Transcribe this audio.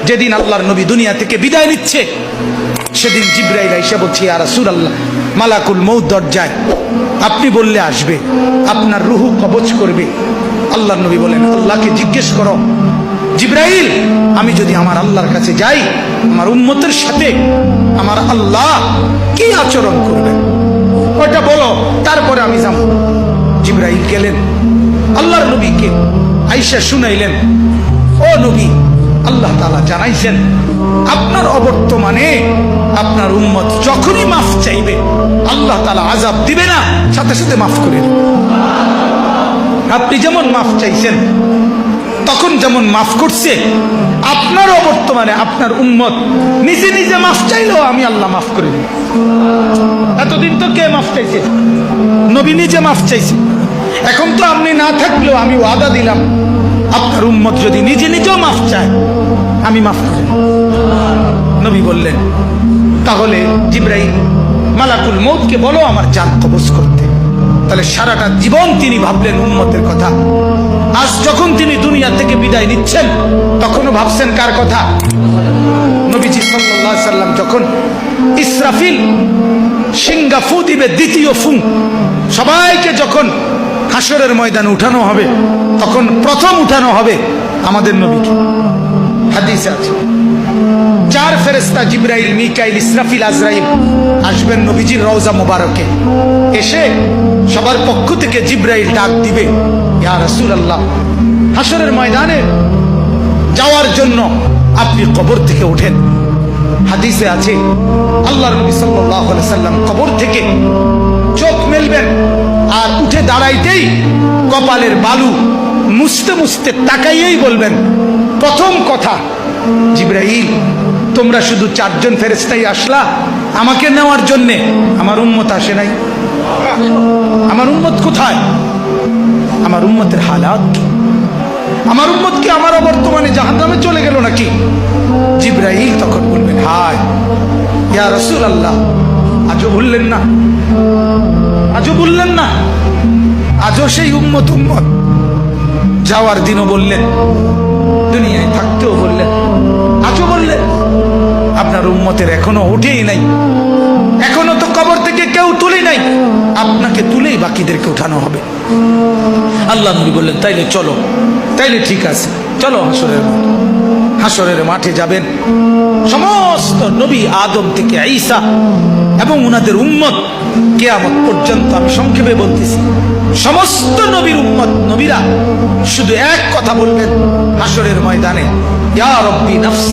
যেদিন আল্লাহর নবী দুনিয়া থেকে বিদায় নিচ্ছে, সেদিন জিবরাইল আইসা বলছে, ইয়া রাসূলুল্লাহ, মালাকুল মউত দরজায়, আপনি বললে আসবে, আপনার রুহু কবজ করবে। আল্লাহর নবী বলেন, আল্লাহকে জিজ্ঞেস করো জিবরাইল, আমি যদি আমার আল্লাহর কাছে যাই, আমার উম্মতের সাথে আমার আল্লাহ কি আচরণ করবেন, ওটা বলো, তারপরে আমি যাব। জিবরাইল গেলেন, আল্লাহর নবীকে আয়েশা শুনাইলেন, ও নবী, আল্লাহ তাআলা জানাইছেন আপনার অবর্তমানে আপনার উম্মত যখনই মাফ চাইবে, আল্লাহ তাআলা আযাব দিবে না, সাথে সাথে মাফ করে দেবে। আপনি যেমন মাফ চাইছেন, তখন যেমন মাফ করছে, আপনার অবর্তমানে আপনার উম্মত নিজে নিজে মাফ চাইলেও আমি আল্লাহ মাফ করে দিই। এতদিন তো কে মাফ চাইছে? নবী নিজে মাফ চাইছে। এখন তো আপনি না থাকলেও আমি ওয়াদা দিলাম, আপনার উম্মত যদি নিজে নিজেও মাফ চায়, আমি মাফ করি। নবী বললেন, তাহলে জিবরাইল, মালাকুল মউতকে বলো আমার জান কবজ করতে। তাহলে সারাটা জীবন তিনি ভাবলেন উম্মতের কথা। আজ যখন তিনি দুনিয়া থেকে বিদায় নিচ্ছেন, তখনও ভাবছেন কার কথা? নবীজি সাল্লাল্লাহু আলাইহি সাল্লাম যখন ইসরাফিল সিংহা ফু দিবে, দ্বিতীয় ফু, সবাইকে যখন হাসরের ময়দানে উঠানো হবে, তখন প্রথম উঠানো হবে আমাদের নবীকে। হাদিসে আছে, 4 ফেরেশতা জিবরাইল, মিকাইল, ইসরাফিল, আজরাইল আসবেন নবীজির রওজা মোবারকে। এসে সবার পক্ষ থেকে জিবরাইল ডাক দিবে, ইয়া রাসূলুল্লাহ, হাসরের ময়দানে যাওয়ার জন্য আপনি কবর থেকে ওঠেন। হাদিসে আছে, আল্লাহর নবী সাল্লাল্লাহু আলাইহি সাল্লাম কবর থেকে চোখ মেলবেন, আর উঠে দাঁড়াইতেই কপালের বালু মুছতে মুছতে তাকাইয়েই বলবেন, প্রথম কথা, জিবরাইল, তোমরা শুধু 4 জন ফেরেশতাই আসলা আমাকে নেওয়ার জন্যে, আমার উম্মত আসে নাই। আমার উম্মত কোথায়? আমার উম্মতের হালাত কি? আমার উম্মত কি আমার বর্তমানে জাহান্নামে চলে গেল নাকি? জিবরাইল তখন বলবেন, হায় ইয়া রাসূলুল্লাহ, আজও বললেন না, আজও বললেন না, আজও সেই উম্মত উম্মত। যাওয়ার দিনও বললেন, দুনিয়ায় থাকতেও বললেন, আজও বললেন। আপনার উম্মতের এখনো উঠেই নাই, এখনো তো কবর থেকে কেউ তুলে নাই, আপনাকে তুলেই বাকিদেরকে উঠানো হবে। আল্লাহ নবী বললেন, তাইলে চলো, তাইলে ঠিক আছে, চলো হাসরের মাঠে যাবেন। সমস্ত নবী আদম থেকে ঈসা এবং উনাদের উম্মত কিয়ামত পর্যন্ত, আমি সংক্ষেপে বলতেছি, সমস্ত নবীর উম্মত, নবীরা শুধু এক কথা বলবেন হাসরের ময়দানে, ইয়া রব্বি নাফসি।